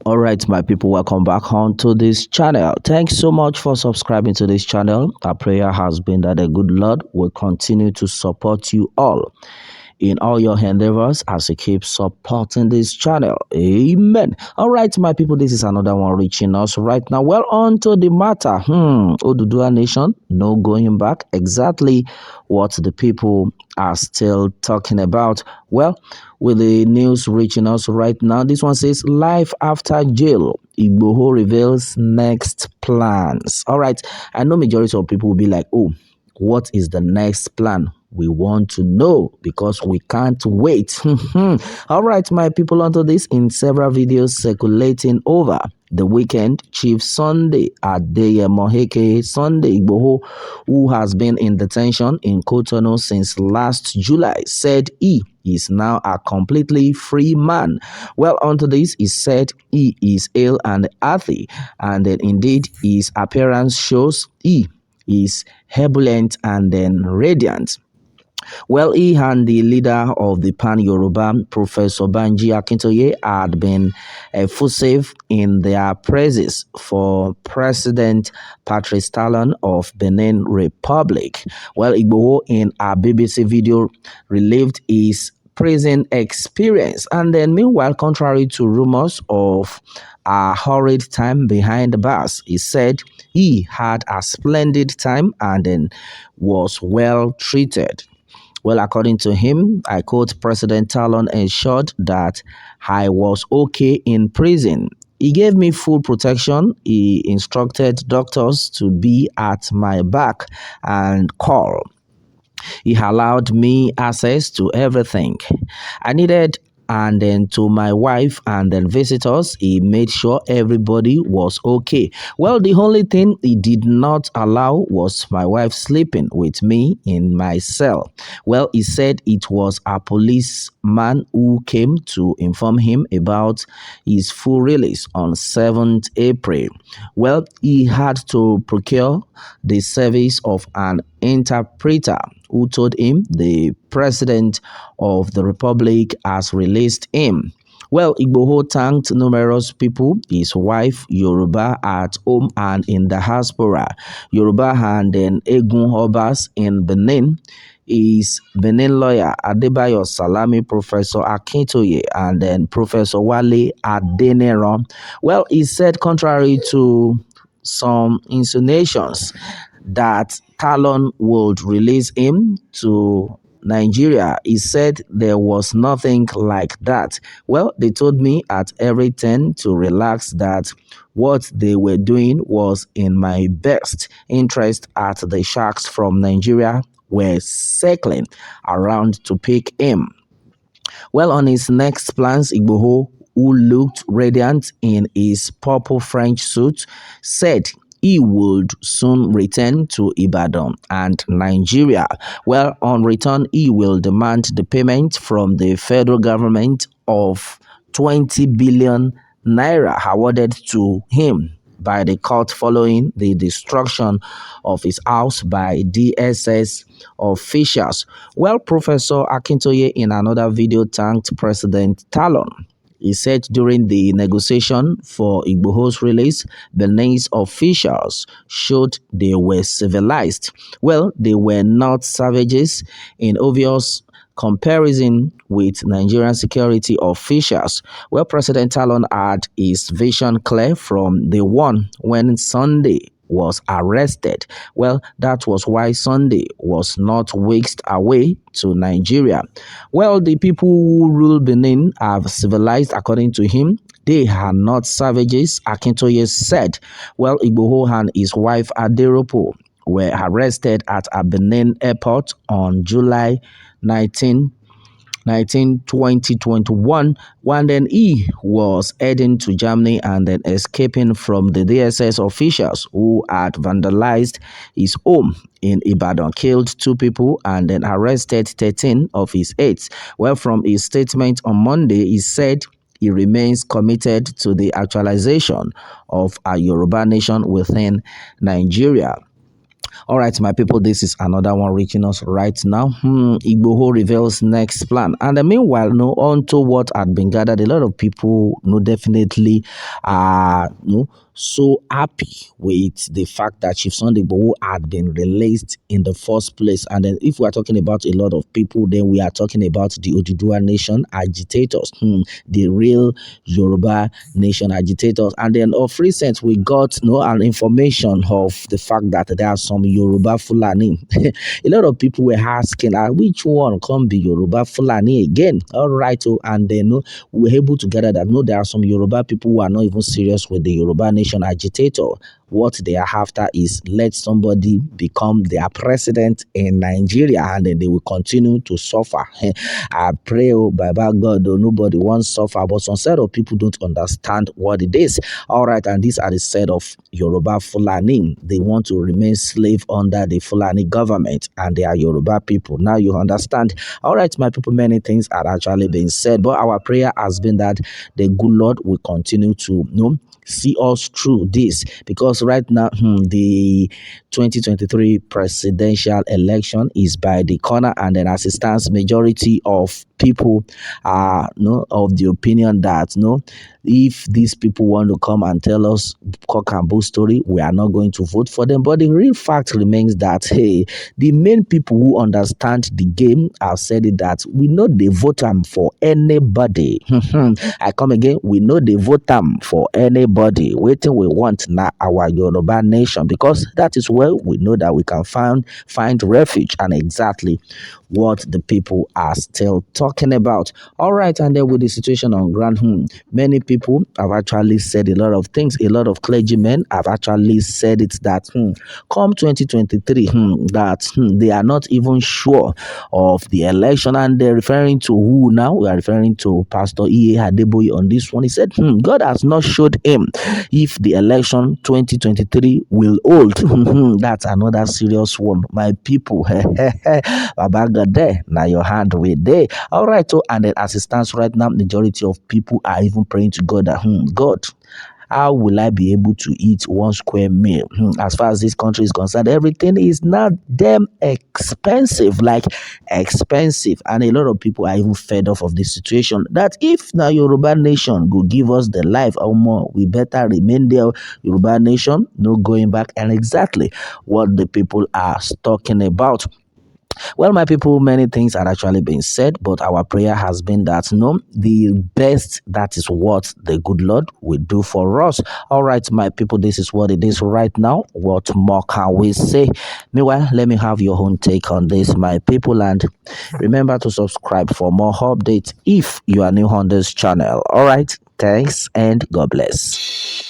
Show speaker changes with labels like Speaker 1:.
Speaker 1: All right, my people, welcome back onto this channel. Thanks so much for subscribing to this channel. Our prayer has been that the good Lord will continue to support you all in all your endeavors as you keep supporting this channel. Amen. All right, my people, this is another one reaching us right now. Well, on to the matter. Oduduwa Nation, no going back. Exactly what the people are still talking about. Well, with the news reaching us right now, this one says life after jail. Igboho reveals next plans. All right, I know majority of people will be like, oh, what is the next plan? We want to know because we can't wait. All right, my people, onto this in several videos circulating over the weekend. Chief Sunday Adeyemo Sunday Igboho, who has been in detention in Cotonou since last July, said he is now a completely free man. Well, onto this, he said he is ill and healthy, and then indeed his appearance shows he is ebullient and then radiant. Well, he and the leader of the Pan-Yoruba, Professor Banji Akintoye, had been effusive in their praises for President Patrice Talon of Benin Republic. Well, Igboho, in a BBC video, relived his prison experience. And then, meanwhile, contrary to rumors of a horrid time behind the bars, he said he had a splendid time and then was well treated. Well, according to him, I quote, President Talon ensured that I was okay in prison. He gave me full protection. He instructed doctors to be at my back and call. He allowed me access to everything I needed, and then to my wife and then visitors. He made sure everybody was okay. Well, the only thing he did not allow was my wife sleeping with me in my cell. Well, he said it was a policeman who came to inform him about his full release on 7th April. Well, he had to procure the service of an interpreter who told him the president of the republic has released him. Well, Igboho thanked numerous people, his wife, Yoruba at home and in the diaspora, Yoruba and then Egun Obas in Benin, his Benin lawyer Adebayo Salami, Professor Akintoye, and then Professor Wale Adenero. Well, he said contrary to some insinuations that Talon would release him to Nigeria, he said there was nothing like that. Well, they told me at every turn to relax, that what they were doing was in my best interest, at the sharks from Nigeria were circling around to pick him. Well, on his next plans, Igboho, who looked radiant in his purple French suit, said he would soon return to Ibadan and Nigeria. Well, on return, he will demand the payment from the federal government of 20 billion naira awarded to him by the court following the destruction of his house by DSS officials. Well, Professor Akintoye in another video thanked President Talon. He said during the negotiation for Igboho's release, Benin's officials showed they were civilized. Well, they were not savages in obvious comparison with Nigerian security officials. Well, President Talon had his vision clear from the one when Sunday was arrested. Well, that was why Sunday was not whisked away to Nigeria. Well, the people who rule Benin have civilized, according to him. They are not savages, Akintoye said. Well, Igboho and his wife Aderopo were arrested at a Benin airport on July 19, 2021, when then he was heading to Germany and then escaping from the DSS officials who had vandalized his home in Ibadan, killed 2 people and then arrested 13 of his aides. Well, from his statement on Monday, he said he remains committed to the actualization of a Yoruba nation within Nigeria. All right, my people, this is another one reaching us right now. Igboho reveals next plan. And meanwhile, no, on to what had been gathered, a lot of people definitely are so happy with the fact that Chief Sunday Igboho had been released in the first place. And then if we are talking about a lot of people, then we are talking about the Oduduwa Nation agitators, the real Yoruba Nation agitators. And then of recent, we got an information of the fact that there are some Yoruba Fulani. A lot of people were asking, which one can be Yoruba Fulani again? All right, and then we were able to gather that there are some Yoruba people who are not even serious with the Yoruba Nation agitator. What they are after is let somebody become their president in Nigeria, and then they will continue to suffer. I pray, by God, nobody wants suffer, but some set of people don't understand what it is. All right, and these are the set of Yoruba Fulani. They want to remain slave under the Fulani government, and they are Yoruba people. Now you understand. All right, my people, many things are actually being said, but our prayer has been that the good Lord will continue to see us through this, because right now the 2023 presidential election is by the corner, and then as it stands, majority of people are of the opinion that if these people want to come and tell us cock and bull story, we are not going to vote for them. But the real fact remains that the main people who understand the game have said it, that we know they vote them for anybody. I come again, we know they vote them for anybody. Waiting we want now our Yoruba nation, because that is where we know that we can find refuge, and exactly what the people are still talking about. All right, and then with the situation on ground, many people have actually said a lot of things. A lot of clergymen have actually said it that come 2023, that they are not even sure of the election, and they're referring to who now? We are referring to Pastor E. Adeboye on this one. He said, God has not showed him if the election 2023 will hold. That's another serious one, my people. Baba God there, now your hand with there. All right, so and then as it stands right now, majority of people are even praying to God that God, how will I be able to eat one square meal? As far as this country is concerned, everything is not damn expensive, like expensive. And a lot of people are even fed off of this situation. That if now Yoruba nation go give us the life or more, we better remain there. Yoruba nation, no going back. And exactly what the people are talking about. Well, my people, many things are actually being said, but our prayer has been that the best, that is what the good Lord will do for us. All right, my people, this is what it is right now. What more can we say? Meanwhile, let me have your own take on this, my people, and remember to subscribe for more updates if you are new on this channel. All right, thanks and God bless.